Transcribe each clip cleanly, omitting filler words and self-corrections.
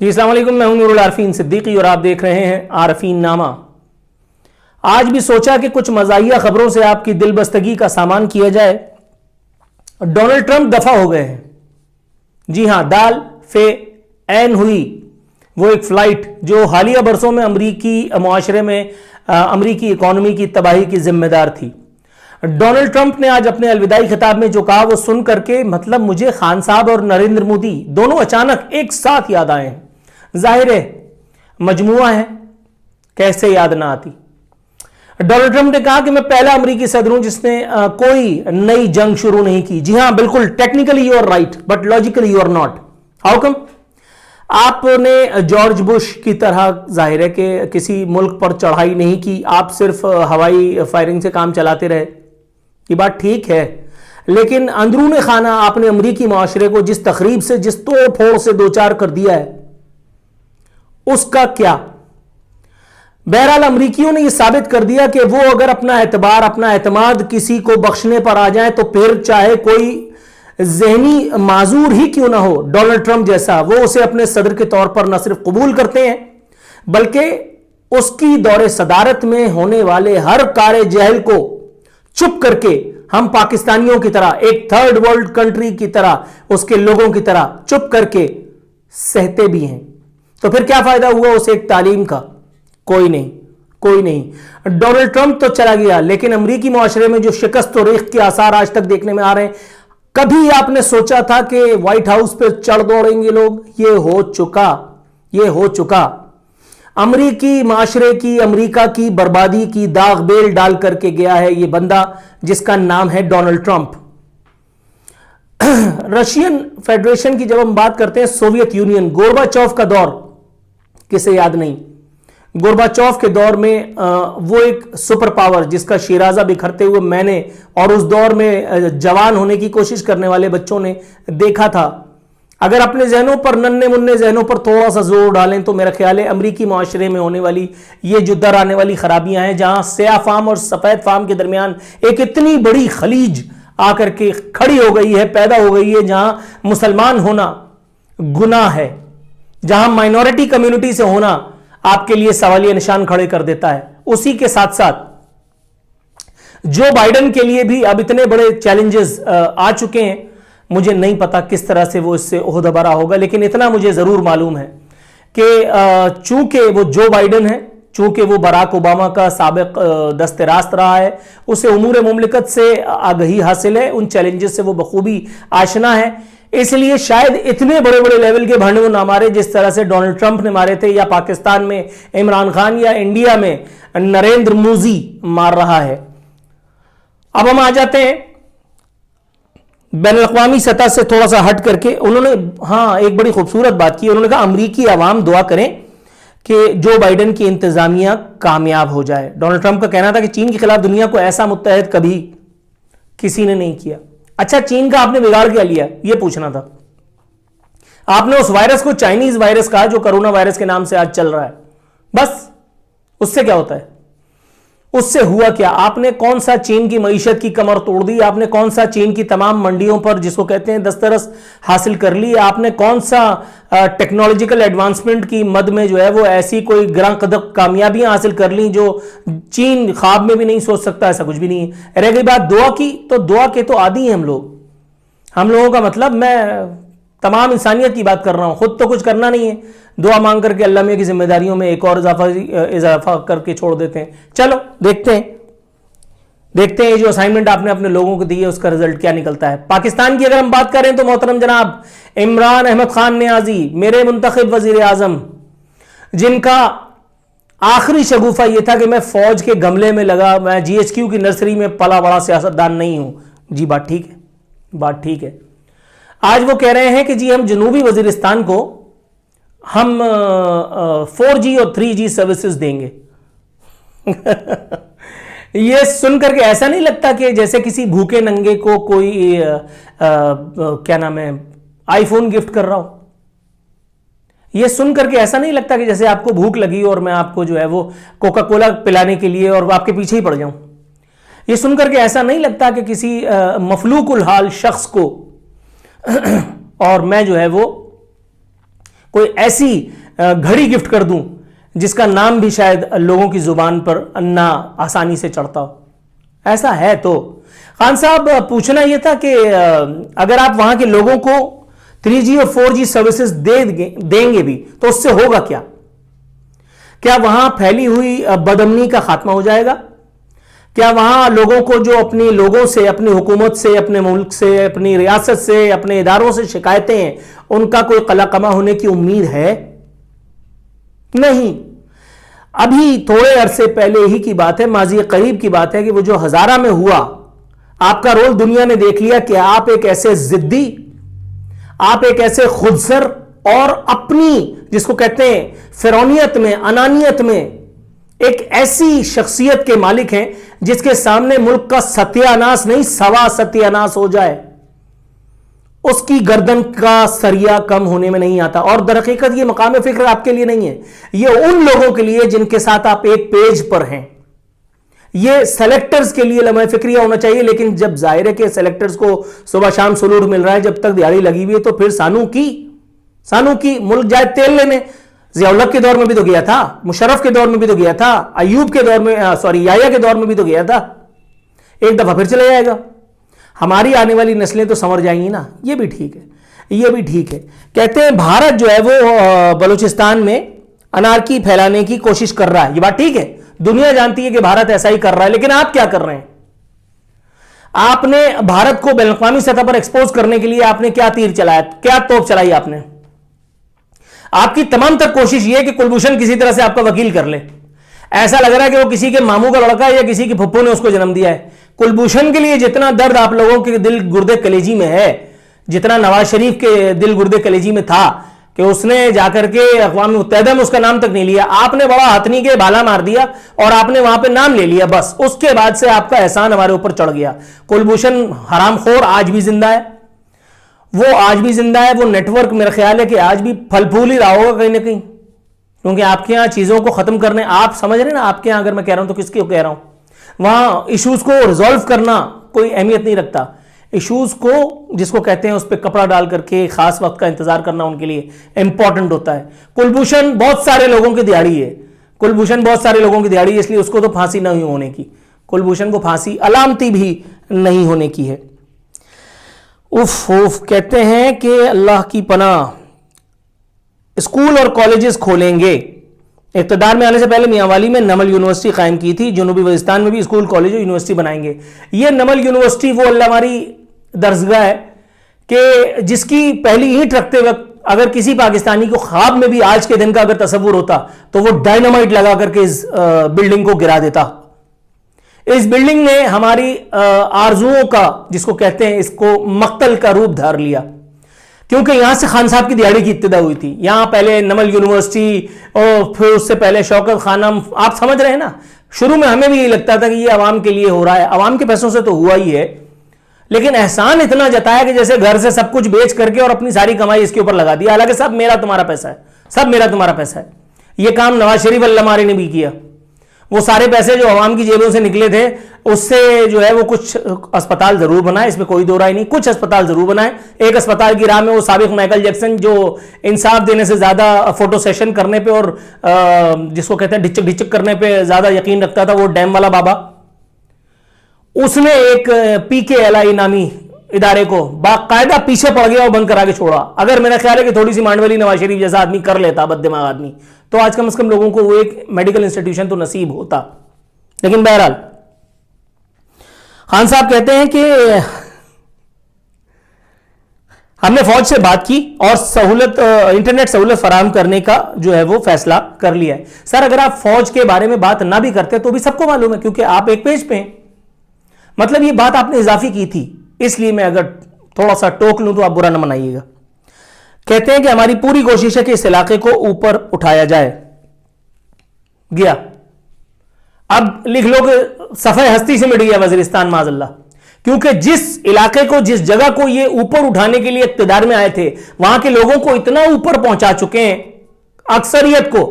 जी अस्सलाम वालेकुम, मैं हूं नूरुल आरफीन सिद्दीकी और आप देख रहे हैं आरफीन नामा। आज भी सोचा कि कुछ मज़ाहिया खबरों से आपकी दिलबस्तगी का सामान किया जाए। डोनाल्ड ट्रंप दफा हो गए हैं। जी हां, दाल फे ऐन हुई वो एक फ्लाइट जो हालिया बरसों में अमरीकी मुआशरे में अमरीकी इकॉनमी की तबाही की जिम्मेदार थी। डोनाल्ड ट्रंप ने आज अपने अलविदाई खिताब में जो कहा वो सुन करके मतलब मुझे खान साहब और नरेंद्र मोदी दोनों अचानक एक साथ याद आए हैं। जाहिर है मजमुआ है, कैसे याद ना आती। डोनाल्ड ट्रंप ने कहा कि मैं पहला अमरीकी सदर हूं जिसने कोई नई जंग शुरू नहीं की। जी हां, बिल्कुल, technically you are right but logically you are not. How come? आपने जॉर्ज बुश की तरह जाहिर है कि किसी मुल्क पर चढ़ाई नहीं की, आप सिर्फ हवाई फायरिंग से काम चलाते रहे। ये बात ठीक है, लेकिन अंदरूनी खाना आपने अमरीकी माशरे को जिस तकरीब से, जिस तोड़ फोड़ से दो चार कर दिया है, उसका क्या? बहरहाल अमरीकियों ने यह साबित कर दिया कि वो अगर अपना एतबार, अपना एतमाद किसी को बख्शने पर आ जाए तो फिर चाहे कोई ज़हनी माजूर ही क्यों ना हो, डोनाल्ड ट्रंप जैसा, वो उसे अपने सदर के तौर पर न सिर्फ कबूल करते हैं बल्कि उसकी दौरे सदारत में होने वाले हर कार्य जहल को चुप करके हम पाकिस्तानियों की तरह, एक थर्ड वर्ल्ड कंट्री की तरह, उसके लोगों की तरह चुप करके सहते भी हैं। तो फिर क्या फायदा हुआ उसे एक तालीम का? कोई नहीं, कोई नहीं। डोनाल्ड ट्रंप तो चला गया, लेकिन अमरीकी मुआशरे में जो शिकस्त और रेख के आसार आज तक देखने में आ रहे हैं, कभी आपने सोचा था कि व्हाइट हाउस पर चढ़ दौड़ेंगे लोग? ये हो चुका, ये हो चुका। अमरीकी माशरे की, अमरीका की बर्बादी की दाग बेल डाल करके गया है ये बंदा जिसका नाम है डोनाल्ड ट्रंप। रशियन फेडरेशन की जब हम बात करते हैं, सोवियत यूनियन, गोरबाचोव का दौर किसे याद नहीं? गोरबाचोव के दौर में वो एक सुपर पावर जिसका शिराजा बिखरते हुए मैंने और उस दौर में जवान होने की कोशिश करने वाले बच्चों ने देखा था। अगर अपने जहनों पर, नन्हे मुन्ने जहनों पर थोड़ा सा जोर डालें तो मेरा ख्याल है अमरीकी माशरे में होने वाली ये जो दर आने वाली खराबियां हैं, जहां स्याह फार्म और सफेद फार्म के दरमियान एक इतनी बड़ी खलीज आकर के खड़ी हो गई है, पैदा हो गई है, जहां मुसलमान होना गुनाह है, जहां माइनॉरिटी कम्युनिटी से होना आपके लिए सवालिया निशान खड़े कर देता है। उसी के साथ साथ जो बाइडेन के लिए भी अब इतने बड़े चैलेंजेस आ चुके हैं, मुझे नहीं पता किस तरह से वो इससे ओहदा बरा होगा, लेकिन इतना मुझे जरूर मालूम है कि चूंकि वो जो बाइडेन है, चूंकि वो बराक ओबामा का साबिक दस्ते रास्त रहा है, उसे उमूर मुमलिकत से आगही हासिल है, उन चैलेंजेस से वो बखूबी आशना है। इसलिए शायद इतने बड़े बड़े लेवल के भांडे वो ना मारे जिस तरह से डोनाल्ड ट्रंप ने मारे थे, या पाकिस्तान में इमरान खान, या इंडिया में नरेंद्र मोदी मार रहा है। अब हम आ जाते हैं बैनुल-अक़वामी सतह से थोड़ा सा हट करके। उन्होंने एक बड़ी खूबसूरत बात की। उन्होंने कहा अमरीकी अवाम दुआ करें कि जो बाइडेन की इंतजामिया कामयाब हो जाए। डोनाल्ड ट्रंप का कहना था कि चीन के खिलाफ दुनिया को ऐसा मुत्तहद कभी किसी ने नहीं किया। अच्छा, चीन का आपने बिगाड़ क्या लिया, यह पूछना था। आपने उस वायरस को चाइनीज वायरस कहा जो कोरोना वायरस के नाम से आज चल रहा है, बस उससे क्या होता है? उससे हुआ क्या? आपने कौन सा चीन की मईशत की कमर तोड़ दी? आपने कौन सा चीन की तमाम मंडियों पर, जिसको कहते हैं, दस्तरस हासिल कर ली? आपने कौन सा टेक्नोलॉजिकल एडवांसमेंट की मद में जो है वो ऐसी कोई ग्रां कदर कामयाबियां हासिल कर ली जो चीन ख्वाब में भी नहीं सोच सकता? ऐसा कुछ भी नहीं है। रह गई बात दुआ की, तो दुआ के तो आदी हैं हम लोग। हम लोगों का मतलब, मैं तमाम इंसानियत की बात कर रहा हूं, खुद तो कुछ करना नहीं है, दुआ मांग करके अल्लाह मियां की जिम्मेदारियों में एक और इजाफा करके छोड़ देते हैं। चलो देखते हैं ये जो असाइनमेंट आपने अपने लोगों को दी है उसका रिजल्ट क्या निकलता है। पाकिस्तान की अगर हम बात करें तो मोहतरम जनाब इमरान अहमद खान नियाजी, मेरे मुंतखब वजीर आजम, जिनका आखिरी शगुफा यह था कि मैं फौज के गमले में लगा, मैं GHQ की नर्सरी में पला बड़ा सियासतदान नहीं हूं। जी बात ठीक है, बात ठीक है। आज वो कह रहे हैं कि जी हम जनूबी वजीरिस्तान को हम 4G और 3G सर्विसेज देंगे। ये सुनकर के ऐसा नहीं लगता कि जैसे किसी भूखे नंगे को कोई क्या नाम है, आईफोन गिफ्ट कर रहा हो? ये सुनकर के ऐसा नहीं लगता कि जैसे आपको भूख लगी और मैं आपको जो है वो कोका कोला पिलाने के लिए और आपके पीछे ही पड़ जाऊं? ये सुनकर के ऐसा नहीं लगता कि किसी मफलूकुल हाल शख्स को और मैं जो है वो कोई ऐसी घड़ी गिफ्ट कर दूं जिसका नाम भी शायद लोगों की जुबान पर ना आसानी से चढ़ता हो। ऐसा है तो खान साहब, पूछना यह था कि अगर आप वहां के लोगों को 3G और 4G सर्विसेज देंगे भी तो उससे होगा क्या? क्या वहां फैली हुई बदअमनी का खात्मा हो जाएगा? क्या वहां लोगों को जो अपनी लोगों से, अपनी हुकूमत से, अपने मुल्क से, अपनी रियासत से, अपने इदारों से शिकायतें हैं, उनका कोई कलाकमा होने की उम्मीद है? नहीं। अभी थोड़े अरसे पहले ही की बात है, माजी करीब की बात है कि वो जो हजारा में हुआ, आपका रोल दुनिया ने देख लिया कि आप एक ऐसे जिद्दी, आप एक ऐसे खुदसर और अपनी, जिसको कहते हैं फिरौनियत में, अनानियत में, एक ऐसी शख्सियत के मालिक हैं जिसके सामने मुल्क का सत्यानाश नहीं, सवा सत्यानाश हो जाए, उसकी गर्दन का सरिया कम होने में नहीं आता। और दरहकीकत ये मकाम फिक्र आपके लिए नहीं है, ये उन लोगों के लिए जिनके साथ आप एक पेज पर हैं। ये सेलेक्टर्स के लिए लम्हा फिक्रिया होना चाहिए, लेकिन जब जाहिर है कि सेलेक्टर्स को सुबह शाम सलूट मिल रहा है, जब तक दिहाड़ी लगी हुई है, तो फिर सानू की मुल्क जाए तेल लेने। ज़ियाउल हक के दौर में भी तो गया था, मुशर्रफ के दौर में भी तो गया था, अयूब के दौर में, याया के दौर में भी तो गया था, एक दफा फिर चले जाएगा। हमारी आने वाली नस्लें तो संवर जाएंगी ना, ये भी ठीक है, ये भी ठीक है। कहते हैं भारत जो है वो बलूचिस्तान में अनारकी फैलाने की कोशिश कर रहा है, ये बात ठीक है, दुनिया जानती है कि भारत ऐसा ही कर रहा है, लेकिन आप क्या कर रहे हैं? आपने भारत को बैनुल-अक़वामी सतह पर एक्सपोज करने के लिए आपने क्या तीर चलाया, क्या तोप चलाई आपने? आपकी तमाम तक कोशिश यह है कि कुलभूषण किसी तरह से आपका वकील कर ले। ऐसा लग रहा है कि वो किसी के मामू का लड़का है या किसी की फुप्पू ने उसको जन्म दिया है। कुलभूषण के लिए जितना दर्द आप लोगों के दिल गुर्दे कलेजी में है, जितना नवाज शरीफ के दिल गुर्दे कलेजी में था कि उसने जाकर के अक़वाम मुत्तहिदा में उसका नाम तक नहीं लिया, आपने बड़ा हथनी के भाला मार दिया और आपने वहां पे नाम ले लिया, बस उसके बाद से आपका एहसान हमारे ऊपर चढ़ गया। कुलभूषण हरामखोर आज भी जिंदा है, वो आज भी जिंदा है। वो नेटवर्क मेरा ख्याल है कि आज भी फल फूल ही रहा होगा कहीं ना कहीं, क्योंकि आपके यहां चीजों को खत्म करने, आप समझ रहे हैं ना, आपके यहां अगर मैं कह रहा हूं तो किसकी कह रहा हूं, वहां इश्यूज को रिजॉल्व करना कोई अहमियत नहीं रखता। इश्यूज को, जिसको कहते हैं, उस पर कपड़ा डाल करके खास वक्त का इंतजार करना उनके लिए इंपॉर्टेंट होता है। कुलभूषण बहुत सारे लोगों की दिहाड़ी है, कुलभूषण बहुत सारे लोगों की दिहाड़ी है, इसलिए उसको तो फांसी नहीं होने की, कुलभूषण को फांसी अलामती भी नहीं होने की है। उफ उफ। कहते हैं कि अल्लाह की पनाह, स्कूल और कॉलेजेस खोलेंगे। इक़्तिदार में आने से पहले मियांवाली में नमल यूनिवर्सिटी कायम की थी, जनूबी वज़ीरिस्तान में भी स्कूल कॉलेज और यूनिवर्सिटी बनाएंगे। ये नमल यूनिवर्सिटी वो अल्लाह हमारी दरसगाह है कि जिसकी पहली ईंट रखते वक्त अगर किसी पाकिस्तानी को ख्वाब में भी आज के दिन का अगर तसव्वुर होता तो वो डायनामाइट लगा करके इस बिल्डिंग को गिरा देता। इस बिल्डिंग ने हमारी आरजुओं का, जिसको कहते हैं, इसको मक्तल का रूप धार लिया, क्योंकि यहां से खान साहब की दिहाड़ी की इब्तिदा हुई थी। यहां पहले नमल यूनिवर्सिटी और फिर उससे पहले शौकत खानम, आप समझ रहे हैं ना। शुरू में हमें भी यही लगता था कि ये अवाम के लिए हो रहा है, अवाम के पैसों से तो हुआ ही है, लेकिन एहसान इतना जताया कि जैसे घर से सब कुछ बेच करके और अपनी सारी कमाई इसके ऊपर लगा दी। हालांकि सब मेरा तुम्हारा पैसा है, सब मेरा तुम्हारा पैसा है। यह काम नवाज शरीफ अल्लाह ने भी किया। वो सारे पैसे जो अवाम की जेबों से निकले थे उससे जो है वो कुछ अस्पताल जरूर बनाए, इसमें कोई दो राय नहीं, कुछ अस्पताल जरूर बनाए। एक अस्पताल की राह में वो साबिक माइकल जैक्सन जो इंसाफ देने से ज्यादा फोटो सेशन करने पे और जिसको कहते हैं ढिचक ढिचक करने पे ज्यादा यकीन रखता था, वो डैम वाला बाबा, उसने एक PKLI नामी इदारे को बाकायदा पीछे पड़ गया और बंद करा के छोड़ा। अगर मेरा ख्याल है कि थोड़ी सी मांडवली नवाज शरीफ जैसा आदमी कर लेता, बददिमाग आदमी, तो आज कम से कम लोगों को वो एक मेडिकल इंस्टीट्यूशन तो नसीब होता। लेकिन बहरहाल खान साहब कहते हैं कि हमने फौज से बात की और सहूलत, इंटरनेट सहूलत फराहम करने का जो है वो फैसला कर लिया है। सर, अगर आप फौज के बारे में बात ना भी करते तो भी सबको मालूम है, क्योंकि आप एक पेज पे हैं। मतलब ये बात आपने इजाफी की थी, इसलिए मैं अगर थोड़ा सा टोक लूं तो आप बुरा न मनाइएगा। कहते हैं कि हमारी पूरी कोशिश है कि इस इलाके को ऊपर उठाया जाए। गया, अब लिख लो कि सफ़े हस्ती से मिट गया वजीरिस्तान माज़अल्लाह, क्योंकि जिस इलाके को, जिस जगह को ये ऊपर उठाने के लिए इक़्तिदार में आए थे, वहां के लोगों को इतना ऊपर पहुंचा चुके हैं, अक्सरियत को,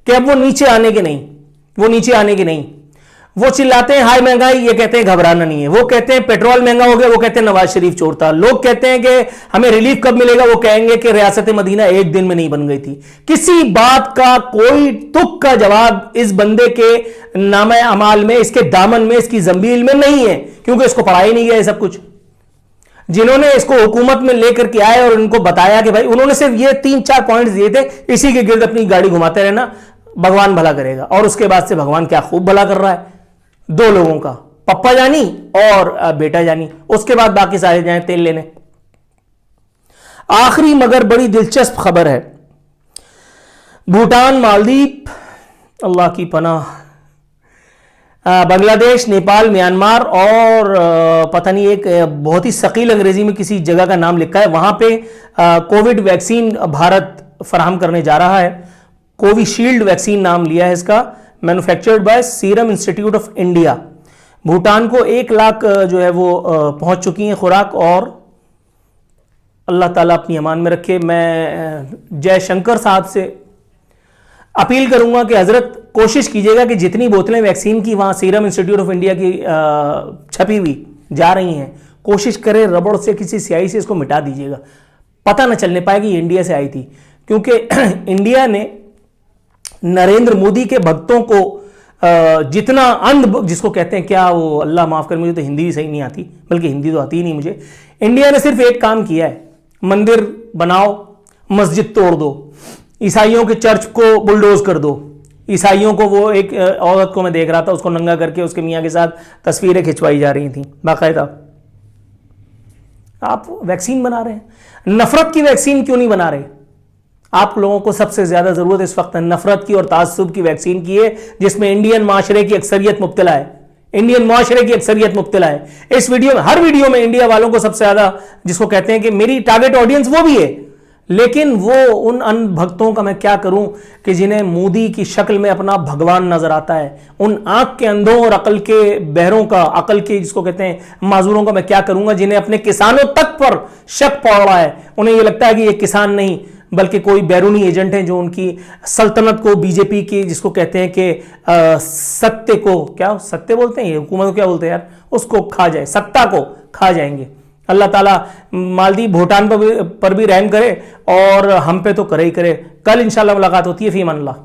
कि अब वो नीचे आने के नहीं, वो नीचे आने के नहीं। वो चिल्लाते हैं हाय महंगाई, ये कहते हैं घबराना नहीं है। वो कहते हैं पेट्रोल महंगा हो गया, वो कहते हैं नवाज शरीफ चोर था। लोग कहते हैं कि हमें रिलीफ कब मिलेगा, वो कहेंगे कि रियासत मदीना एक दिन में नहीं बन गई थी। किसी बात का कोई तुक का जवाब इस बंदे के नामे अमाल में, इसके दामन में, इसकी जंबील में नहीं है, क्योंकि इसको पढ़ा ही नहीं गया ये सब कुछ। जिन्होंने इसको हुकूमत में लेकर के आए और उनको बताया कि भाई, उन्होंने सिर्फ ये 3-4 पॉइंट्स दिए थे, इसी के गिर्द अपनी गाड़ी घुमाते रहना, भगवान भला करेगा। और उसके बाद से भगवान क्या खूब भला कर रहा है, 2 लोगों का, पप्पा जानी और बेटा जानी। उसके बाद बाकी सारे जाए तेल लेने। आखिरी मगर बड़ी दिलचस्प खबर है, भूटान, मालदीव, अल्लाह की पनाह, बांग्लादेश, नेपाल, म्यांमार और पता नहीं एक बहुत ही सकील अंग्रेजी में किसी जगह का नाम लिखा है, वहां पे कोविड वैक्सीन भारत फराहम करने जा रहा है। कोविशील्ड वैक्सीन नाम लिया है इसका, manufactured by serum institute of India. Bhutan को 1 लाख जो है वो पहुंच चुकी है खुराक, और अल्लाह ताला अपनी अमान में रखे। मैं जयशंकर साहब से अपील करूंगा कि हजरत कोशिश कीजिएगा कि जितनी बोतलें वैक्सीन की वहां सीरम इंस्टीट्यूट ऑफ इंडिया की छपी हुई जा रही हैं, कोशिश करें रबड़ से, किसी स्याही से इसको मिटा दीजिएगा, पता ना चलने पाएगी ये इंडिया से आई थी। क्योंकि इंडिया ने नरेंद्र मोदी के भक्तों को जितना जिसको कहते हैं क्या, वो अल्लाह माफ कर, मुझे तो हिंदी भी सही नहीं आती, बल्कि हिंदी तो आती ही नहीं मुझे। इंडिया ने सिर्फ एक काम किया है, मंदिर बनाओ, मस्जिद तोड़ दो, ईसाइयों के चर्च को बुलडोज कर दो। ईसाइयों को, वो एक औरत को मैं देख रहा था, उसको नंगा करके उसके मियाँ के साथ तस्वीरें खिंचवाई जा रही थी बाकायदा। आप वैक्सीन बना रहे हैं, नफरत की वैक्सीन क्यों नहीं बना रहे? आप लोगों को सबसे ज्यादा जरूरत इस वक्त नफरत की और तासुब की वैक्सीन की है, जिसमें इंडियन माशरे की अक्सरियत मुब्तला है, इंडियन माशरे की अक्सरियत मुब्तला है। इस वीडियो में, हर वीडियो में इंडिया वालों को सबसे ज्यादा, जिसको कहते हैं कि मेरी टारगेट ऑडियंस वो भी है, लेकिन वो उन अन भक्तों का मैं क्या करूं कि जिन्हें मोदी की शक्ल में अपना भगवान नजर आता है, उन आंख के अंधों और अकल के बहरों का, अकल के जिसको कहते हैं माजूरों का मैं क्या करूंगा, जिन्हें अपने किसानों तक पर शक पड़ रहा है। उन्हें यह लगता है कि ये किसान नहीं बल्कि कोई बैरूनी एजेंट है जो उनकी सल्तनत को, बीजेपी की जिसको कहते हैं कि सत्य को, क्या सत्य बोलते हैं, ये हुकूमत को क्या बोलते हैं यार, उसको खा जाए, सत्ता को खा जाएंगे। अल्लाह ताला मालदीव, भूटान पर भी रहम करे और हम पे तो करे ही करे। कल इंशाल्लाह मुलाकात होती है। फी अमान अल्लाह।